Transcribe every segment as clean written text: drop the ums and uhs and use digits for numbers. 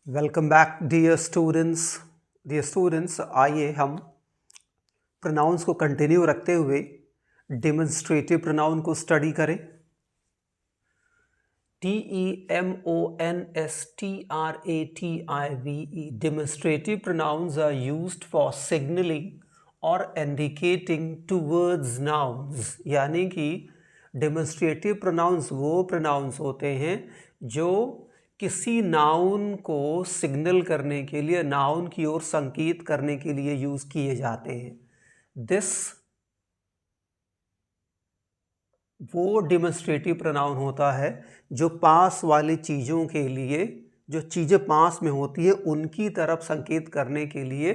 Welcome back dear students. आइए हम pronounce को कंटिन्यू रखते हुए डेमोन्स्ट्रेटिव प्रोनाउन को स्टडी करें। DEMONSTRATIVE demonstrative pronouns are used for signaling और इंडिकेटिंग टूवर्ड्स नाउन्स। यानी कि डेमोन्स्ट्रेटिव प्रोनाउंस वो प्रोनाउंस होते हैं जो किसी नाउन को सिग्नल करने के लिए, नाउन की ओर संकेत करने के लिए यूज किए जाते हैं। दिस वो डेमोन्स्ट्रेटिव प्रोनाउन होता है जो पास वाली चीज़ों के लिए, जो चीज़ें पास में होती है उनकी तरफ संकेत करने के लिए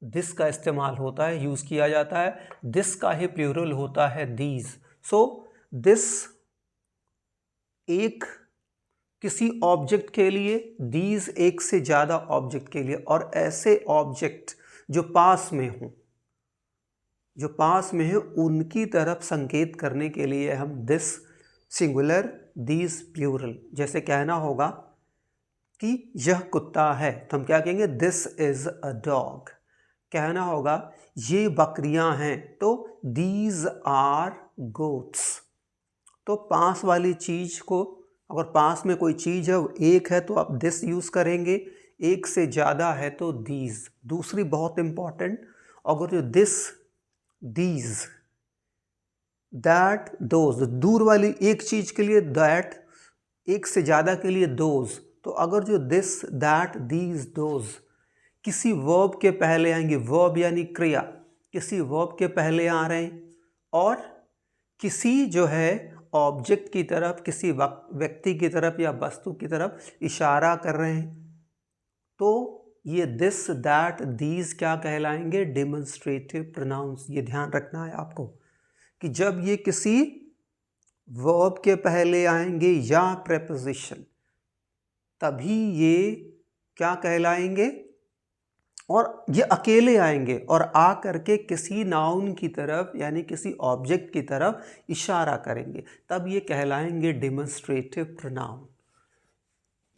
दिस का इस्तेमाल होता है, यूज़ किया जाता है। दिस का ही प्लूरल होता है दीज। सो दिस एक किसी ऑब्जेक्ट के लिए, दीज एक से ज़्यादा ऑब्जेक्ट के लिए, और ऐसे ऑब्जेक्ट जो पास में हो, जो पास में है उनकी तरफ संकेत करने के लिए हम दिस सिंगुलर, दीज प्लूरल। जैसे कहना होगा कि यह कुत्ता है तो हम क्या कहेंगे? This is a dog. कहना होगा ये बकरियां हैं तो दीज आर गोट्स। तो पास वाली चीज़ को, अगर पास में कोई चीज़ है वो एक है तो आप दिस यूज़ करेंगे, एक से ज़्यादा है तो दीज। दूसरी बहुत इम्पॉर्टेंट, अगर जो दिस, दीज, दैट, दोज, दूर वाली एक चीज़ के लिए दैट, एक से ज़्यादा के लिए दोज। तो अगर जो दिस, दैट, दीज, दोज किसी वर्ब के पहले आएंगे, वर्ब यानी क्रिया, किसी वर्ब के पहले आ रहे हैं और किसी जो है ऑब्जेक्ट की तरफ, किसी व्यक्ति की तरफ या वस्तु की तरफ इशारा कर रहे हैं, तो ये दिस, दैट, दीज क्या कहलाएंगे? Demonstrative pronouns. ये ध्यान रखना है आपको कि जब ये किसी वर्ब के पहले आएंगे या प्रेपोजिशन, तभी ये क्या कहलाएंगे, और ये अकेले आएंगे और आ करके किसी नाउन की तरफ यानी किसी ऑब्जेक्ट की तरफ इशारा करेंगे, तब ये कहलाएंगे डेमोन्स्ट्रेटिव प्रोनाउन।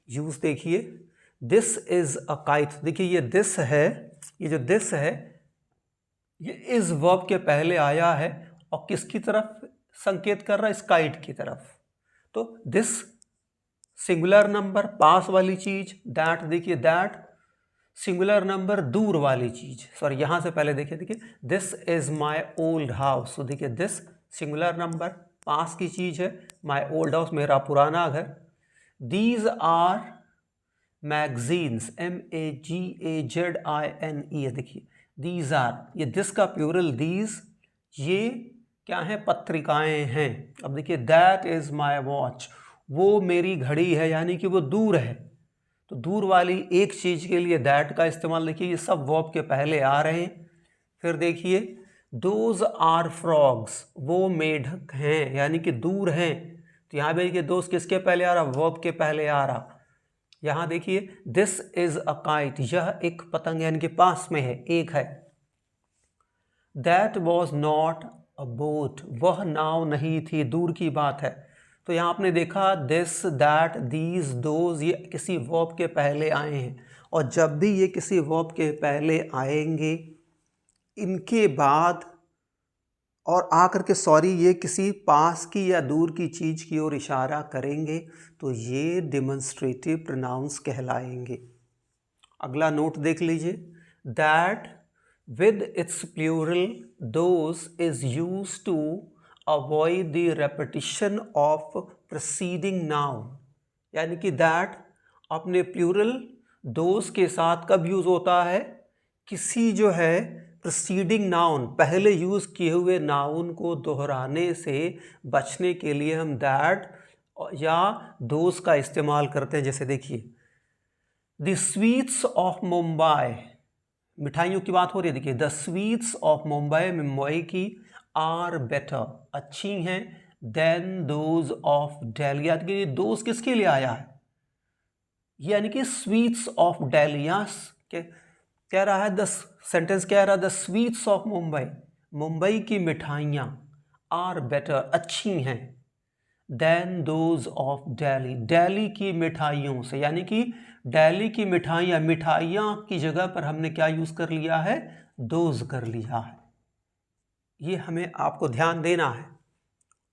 यूज देखिए, दिस इज अ काइट। देखिए ये दिस है, ये जो दिस है ये इस वर्ब के पहले आया है और किसकी तरफ संकेत कर रहा है? इस काइट की तरफ। तो दिस सिंगुलर नंबर, पास वाली चीज, दैट, देखिए दैट सिंगुलर नंबर, दूर वाली चीज। सॉरी, यहां से पहले देखिए this is my old house. तो देखिए दिस सिंगुलर नंबर, पास की चीज है, माई ओल्ड हाउस, मेरा पुराना घर। These are magazines, MAGAZINE। देखिए दीज आर, ये दिस का प्लूरल दीज, ये क्या है? पत्रिकाएं हैं। अब देखिए दैट इज माई वॉच, वो मेरी घड़ी है, यानी कि वो दूर है। तो दूर वाली एक चीज के लिए दैट का इस्तेमाल। देखिए ये सब वर्ब के पहले आ रहे हैं। फिर देखिए दोज आर फ्रॉग्स, वो मेढक हैं, यानी कि दूर हैं। तो यहाँ पे देखिए दोस्त किसके पहले आ रहा? वर्ब के पहले आ रहा। यहाँ देखिए दिस इज अ काइट, यह एक पतंग, यानी कि पास में है, एक है। That was not a boat, वह नाव नहीं थी, दूर की बात है। तो यहाँ आपने देखा दिस, दैट, दीज, दोज, ये किसी वर्ब के पहले आए हैं, और जब भी ये किसी वर्ब के पहले आएंगे, इनके बाद और आकर के ये किसी पास की या दूर की चीज़ की ओर इशारा करेंगे, तो ये डेमोन्स्ट्रेटिव प्रोनाउंस कहलाएंगे। अगला नोट देख लीजिए, that with its plural those is use to avoid the repetition of preceding noun. यानी कि दैट अपने प्लूरल दोज के साथ कब यूज होता है? किसी जो है प्रीसीडिंग नाउन, पहले यूज किए हुए नाउन को दोहराने से बचने के लिए हम दैट या दोज का इस्तेमाल करते हैं। जैसे देखिए द स्वीट्स ऑफ मुंबई, मिठाइयों की बात हो रही है। देखिए the sweets of Mumbai, Mumbai की, आर बेटर, अच्छी हैं, देन दोज ऑफ दिल्ली। यानी दोज किसके लिए आया है? यानी कि स्वीट्स ऑफ दिल्ली। के कह रहा है, द सेंटेंस कह रहा है the sweets of Mumbai, Mumbai की मिठाइयाँ, आर बेटर, अच्छी हैं, then those of Delhi, Delhi की मिठाइयों से, यानी कि दिल्ली की मिठाइयाँ, मिठाइयाँ की जगह पर हमने क्या यूज़ कर लिया है, दोज कर लिया है। ये हमें आपको ध्यान देना है।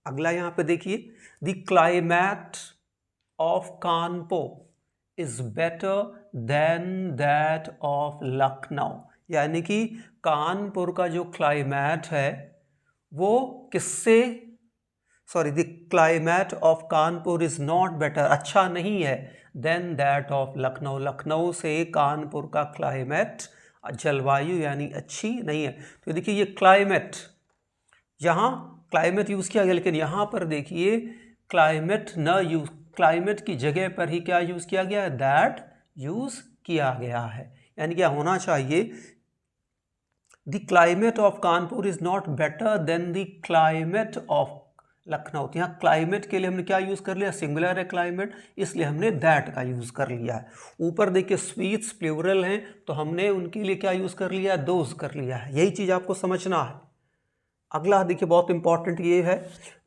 अगला यहाँ पे देखिए, the climate of Kanpur is better than that of Lucknow, यानी कि कानपुर का जो क्लाइमेट है वो किससे, sorry, the climate of Kanpur is not better, अच्छा नहीं है, than that of Lucknow, Lucknow से कानपुर का क्लाइमेट, जलवायु यानी अच्छी नहीं है। तो देखिए ये क्लाइमेट, यहाँ क्लाइमेट यूज़ किया गया, लेकिन यहाँ पर देखिए क्लाइमेट न यूज, क्लाइमेट की जगह पर ही क्या यूज़ किया गया है, दैट यूज़ किया गया है। यानी क्या होना चाहिए, the climate of Kanpur is not better than the climate of Lucknow. तो यहाँ क्लाइमेट के लिए हमने क्या यूज़ कर लिया, सिंगुलर है क्लाइमेट, इसलिए हमने दैट का यूज़ कर लिया है। ऊपर देखिए स्वीट्स प्लूरल हैं, तो हमने उनके लिए क्या यूज़ कर लिया, दोज कर लिया है। यही चीज़ आपको समझना है। अगला देखिए बहुत इंपॉर्टेंट ये है,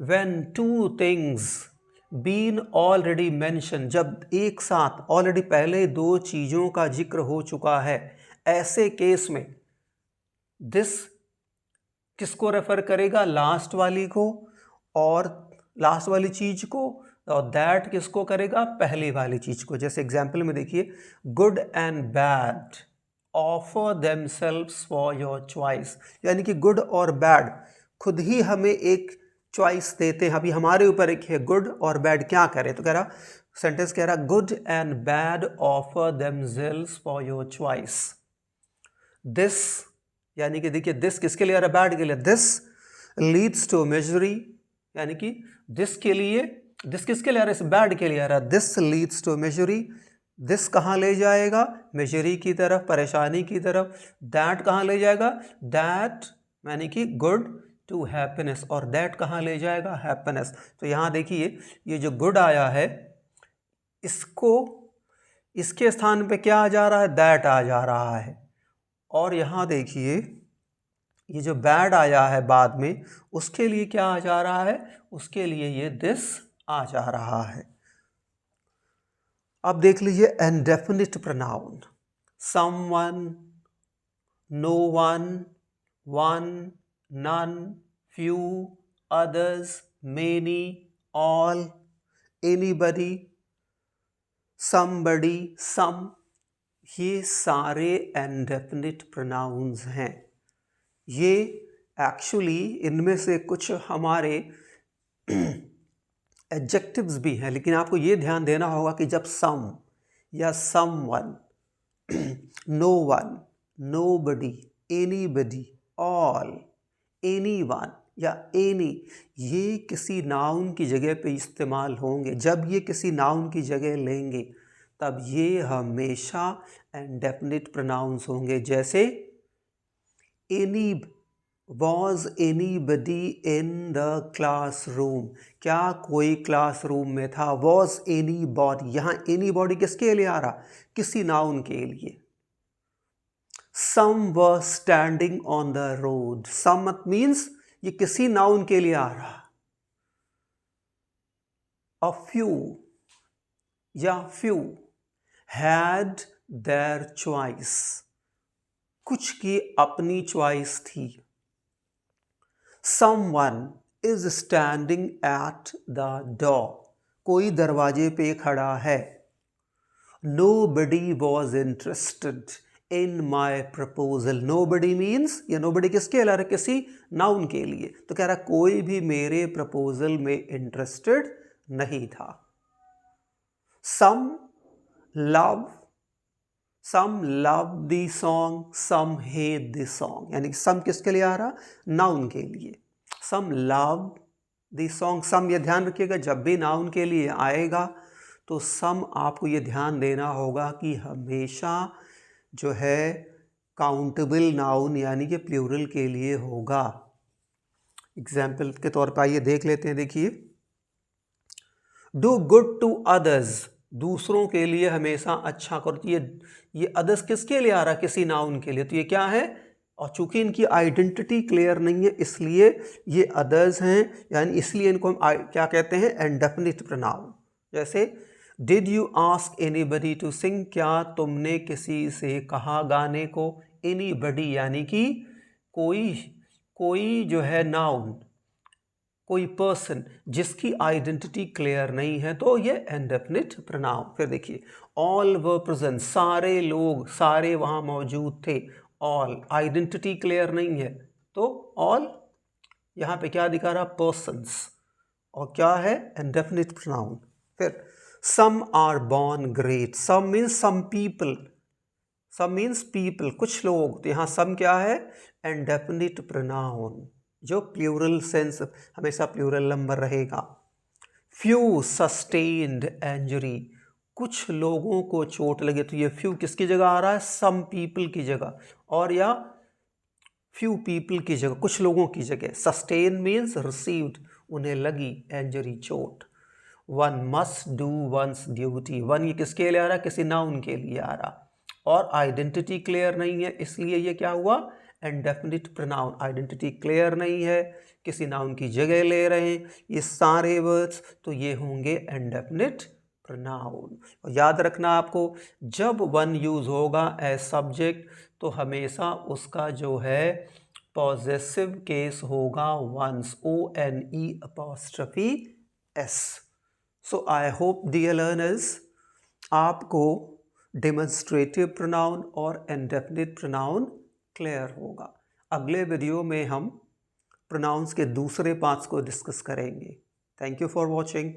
when two things been already mention, जब एक साथ ऑलरेडी पहले दो चीज़ों का जिक्र हो चुका है, ऐसे केस में दिस किसको रेफर करेगा, लास्ट वाली को, और लास्ट वाली चीज को, और दैट किसको करेगा, पहले वाली चीज को। जैसे एग्जाम्पल में देखिए, good and bad offer themselves for your choice, यानी कि गुड और बैड खुद ही हमें एक चॉइस देते हैं। अभी हमारे ऊपर एक है गुड और बैड, क्या करें। तो कह रहा, सेंटेंस कह रहा, good and bad offer themselves for your choice. This, यानी कि देखिए दिस किसके लिए आ रहा है, बैड के लिए। दिस लीड्स टू मिजरी, यानी कि दिस के लिए, दिस किसके लिए आ रहा है, बैड के लिए आ रहा है। This leads to misery, this कहाँ ले जाएगा, मिजरी की तरफ, परेशानी की तरफ। दैट कहाँ ले जाएगा, दैट यानी कि गुड टू हैप्पीनेस, और दैट कहाँ ले जाएगा, हैप्पीनेस। तो यहाँ देखिए ये जो गुड आया है, इसको, इसके स्थान पे क्या आ जा रहा है, दैट आ जा रहा है। और यहाँ देखिए ये जो बैड आया है बाद में, उसके लिए क्या आ जा रहा है, उसके लिए ये दिस आ जा रहा है। अब देख लीजिए indefinite pronoun, someone, no one, one, none, few, others, many, all, anybody, somebody, some, ये सारे इंडेफिनिट प्रोनाउंस हैं। ये एक्चुअली इनमें से कुछ हमारे एडजेक्टिव्स भी हैं, लेकिन आपको ये ध्यान देना होगा कि जब सम या someone, no one, nobody, anybody, all, anyone या एनी, ये किसी नाउन की जगह पे इस्तेमाल होंगे। जब ये किसी नाउन की जगह लेंगे तब ये हमेशा इंडेफिनिट प्रोनाउंस होंगे। जैसे any, was anybody in the classroom, क्या कोई क्लासरूम में था। वॉज एनी बॉडी, यहाँ एनी बॉडी किसके लिए आ रहा, किसी नाउन के लिए। Some were standing on the road, some means ये किसी नाउन के लिए आ रहा। अ फ्यू या फ्यू हैड देयर चॉइस, कुछ की अपनी चॉइस थी। Someone is standing at the door, कोई दरवाजे पे खड़ा है। Nobody was interested in my proposal, nobody means, ये nobody किसके लिए, किसी नाउन के लिए। तो कह रहा कोई भी मेरे प्रपोजल में इंटरेस्टेड नहीं था। Some love the song, some hate the song, यानी कि some किसके लिए आ रहा, नाउन के लिए। some love the song, some ये ध्यान रखिएगा जब भी नाउन के लिए आएगा तो some आपको ये ध्यान देना होगा कि हमेशा जो है काउंटेबल नाउन यानी कि प्लूरल के लिए होगा। एग्जाम्पल के तौर पर आइए देख लेते हैं। देखिए, डू गुड टू अदर्स, दूसरों के लिए हमेशा अच्छा करो। ये अदर्स किसके लिए आ रहा है, किसी नाउन के लिए। तो ये क्या है, और चूंकि इनकी आइडेंटिटी क्लियर नहीं है इसलिए ये अदर्स हैं, यानी इसलिए इनको हम क्या कहते हैं, इंडेफिनिट प्रोनाउन। जैसे did you ask anybody to sing, क्या तुमने किसी से कहा गाने को। एनीबडी यानी कि कोई, कोई जो है नाउन, कोई पर्सन जिसकी आइडेंटिटी क्लियर नहीं है तो ये इंडेफिनिट प्रोनाउन। फिर देखिए ऑल वर प्रेजेंट, सारे लोग, सारे वहाँ मौजूद थे। ऑल आइडेंटिटी क्लियर नहीं है तो ऑल यहाँ पे क्या दिखा रहा, पर्सन्स, और क्या है, इंडेफिनिट प्रोनाउन। फिर some are born great, some means some people, some means people, कुछ लोग, तो यहाँ सम क्या है, इंडेफिनिट प्रोनाउन, जो प्लूरल सेंस, हमेशा प्लूरल नंबर रहेगा। फ्यू सस्टेन्ड इंजरी, कुछ लोगों को चोट लगे, तो ये फ्यू किसकी जगह आ रहा है, सम पीपल की जगह, और या फ्यू पीपल की जगह, कुछ लोगों की जगह। सस्टेन मीन्स रिसीव्ड, उन्हें लगी इंजरी, चोट। One must do once duty, one ये किसके लिए आ रहा है, किसी नाउन के लिए आ रहा, और आइडेंटिटी क्लियर नहीं है इसलिए ये क्या हुआ, इंडेफिनिट प्रोनाउन। आइडेंटिटी क्लियर नहीं है, किसी नाउन की जगह ले रहे हैं ये सारे वर्ड्स, तो ये होंगे इंडेफिनिट प्रोनाउन। और याद रखना आपको, जब वन यूज होगा एज सब्जेक्ट तो हमेशा उसका जो है पॉजेसिव केस होगा one's, ONE'(S). So I hope dear learners आपको डेमोन्स्ट्रेटिव प्रोनाउन और इंडेफिनिट प्रोनाउन क्लियर होगा। अगले वीडियो में हम प्रोनाउंस के दूसरे पार्ट्स को डिस्कस करेंगे। Thank you for watching.